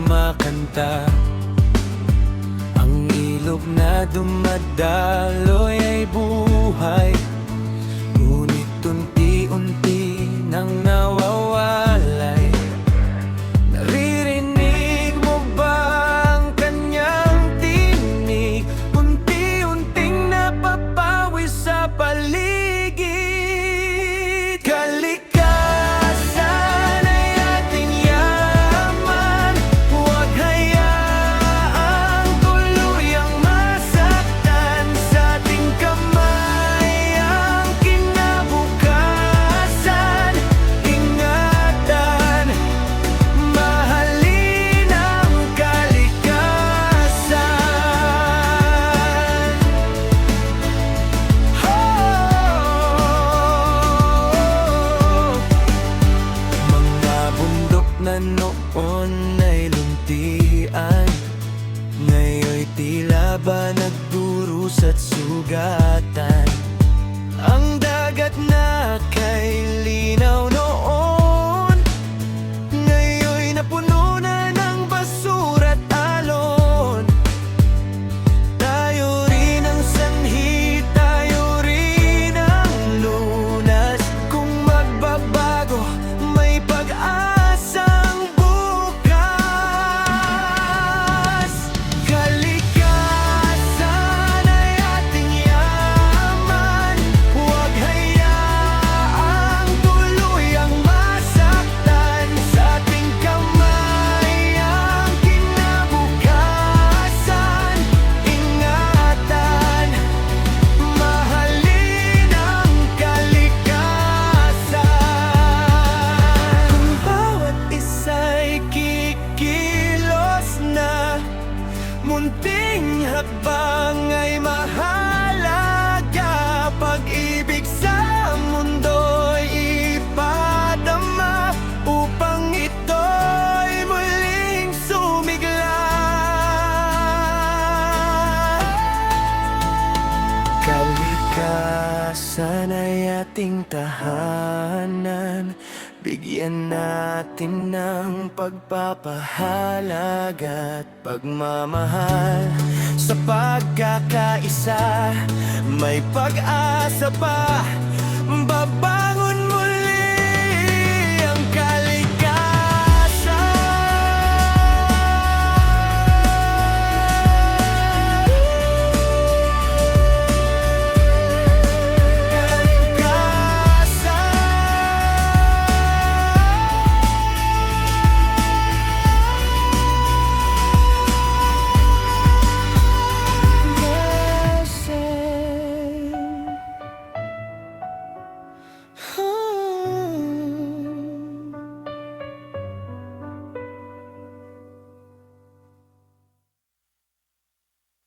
kumakanta. Ang ilog na dumadaloy ay buhay, ngunit unti-unti nang nawawalay. Naririnig mo ba ang kanyang tinig? Unti-unting napapawi sa paligid. Kalikasan ay ating yaman, huwag hayaang tuluyang masaktan. Sa ating kamay ang kinabukasan. Ingatan, mahalin ang kalikasan. Mga bundok na noon ay luntian, ngayon'y tila ba nagdurusa at sugatan. Ang dagat na kay linaw noon, ngayon'y napuno na ng basura at alon. Tayo rin ang sanhi, tayo rin ang lunas. Kung magbabago, may pag-asang bukas. Kalikasan ay ating yaman, huwag hayaang tuluyang masaktan. Sa ating kamay ang kinabukasan. Ingatan, mahalin ang kalikasan. Kung bawat isa'y kikilos na, munting hakbang ay mahalaga. Pag-ibig sa mundo'y ipadama, upang ito'y muling sumigla. Kalikasan ay ating tahanan, bigyan natin ng pagpapahalaga at pagmamahal. Sa pagkakaisa, may pag-asa pa. Baba